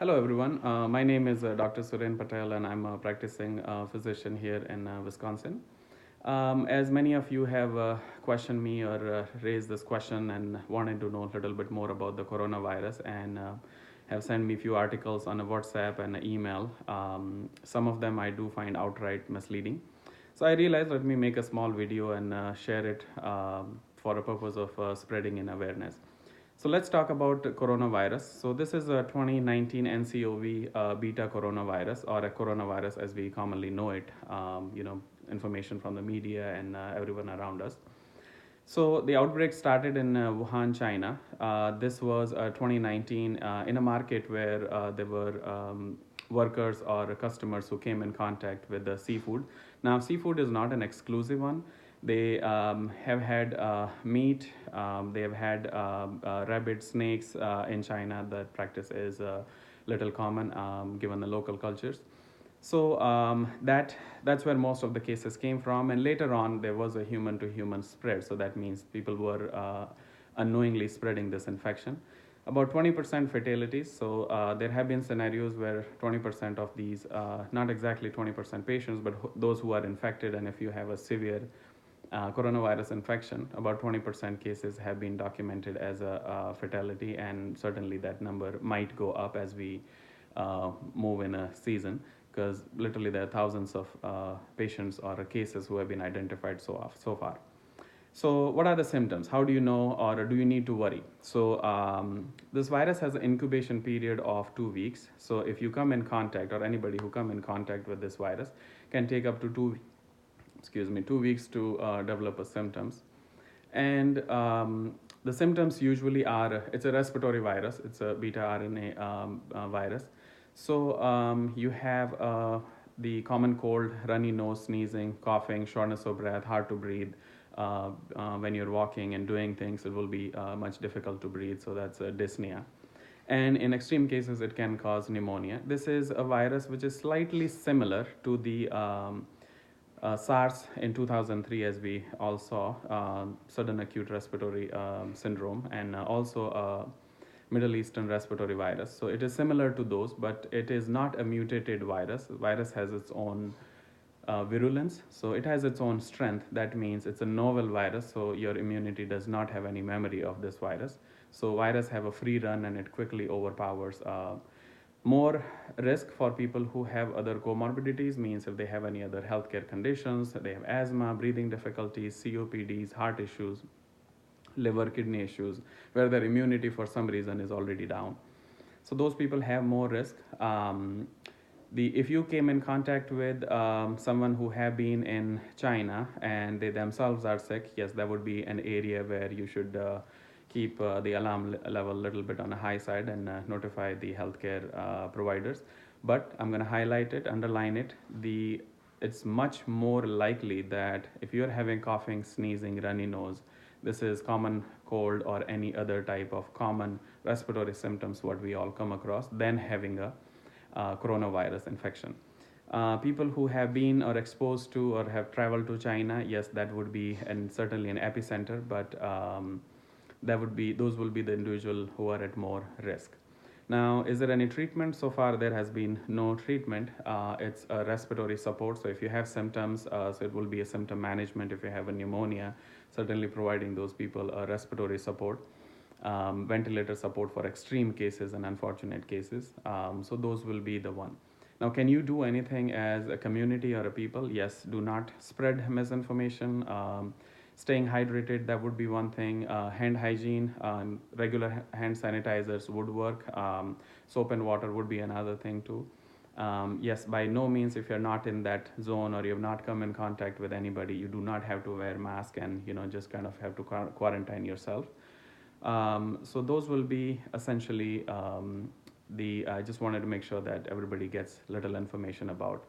Hello, everyone. My name is Dr. Suren Patel, and I'm a practicing physician here in Wisconsin. As many of you have questioned me or raised this question and wanted to know a little bit more about the coronavirus and have sent me a few articles on a WhatsApp and an email, some of them I do find outright misleading. So I realized let me make a small video and share it for a purpose of spreading in awareness. So let's talk about coronavirus. So this is a 2019 nCoV beta coronavirus, or a coronavirus as we commonly know it. Information from the media and everyone around us. So the outbreak started in Wuhan, China. This was 2019 in a market where there were workers or customers who came in contact with the seafood. Now, seafood is not an exclusive one. They have had meat. They have had rabbit, snakes in China. That practice is little common given the local cultures. So that's where most of the cases came from, and later on there was a human-to-human spread. So that means people were unknowingly spreading this infection. About 20% fatalities. So there have been scenarios where 20% of these, not exactly 20% patients, but those who are infected, and if you have a severe coronavirus infection, about 20% cases have been documented as a fatality, and certainly that number might go up as we move in a season, because literally there are thousands of patients or cases who have been identified so far. So what are the symptoms? How do you know, or do you need to worry? So this virus has an incubation period of 2 weeks. So if you come in contact, or anybody who come in contact with this virus can take up to 2 weeks to develop a symptoms. And the symptoms usually are, it's a respiratory virus, it's a beta RNA virus. So you have the common cold, runny nose, sneezing, coughing, shortness of breath, hard to breathe. When you're walking and doing things, it will be much difficult to breathe, so that's dyspnea. And in extreme cases, it can cause pneumonia. This is a virus which is slightly similar to the SARS in 2003, as we all saw, sudden acute respiratory syndrome, and also Middle Eastern respiratory virus. So it is similar to those, but it is not a mutated virus. The virus has its own virulence, so it has its own strength. That means it's a novel virus, so your immunity does not have any memory of this virus. So virus have a free run, and it quickly overpowers. More risk for people who have other comorbidities, means if they have any other healthcare conditions, they have asthma, breathing difficulties, COPDs, heart issues, liver, kidney issues, where their immunity for some reason is already down. So those people have more risk. If you came in contact with someone who have been in China and they themselves are sick, yes, that would be an area where you should keep the alarm level a little bit on the high side and notify the healthcare providers. But I'm going to highlight it, underline it. It's much more likely that if you're having coughing, sneezing, runny nose, this is common cold or any other type of common respiratory symptoms what we all come across, than having a coronavirus infection. People who have been or exposed to or have traveled to China, yes, that would be, and certainly an epicenter, but those will be the individual who are at more risk. Now, is there any treatment? So far, there has been no treatment. It's a respiratory support. So if you have symptoms, so it will be a symptom management. If you have a pneumonia, certainly providing those people a respiratory support, ventilator support for extreme cases and unfortunate cases. So those will be the one. Now, can you do anything as a community or a people? Yes, do not spread misinformation. Staying hydrated, that would be one thing. Hand hygiene, regular hand sanitizers would work. Soap and water would be another thing too. Yes, by no means, if you're not in that zone or you have not come in contact with anybody, you do not have to wear mask and just kind of have to quarantine yourself. So those will be essentially I just wanted to make sure that everybody gets little information about.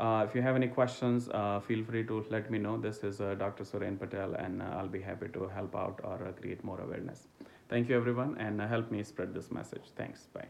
If you have any questions, feel free to let me know. This is Dr. Suren Patel, and I'll be happy to help out or create more awareness. Thank you, everyone, and help me spread this message. Thanks. Bye.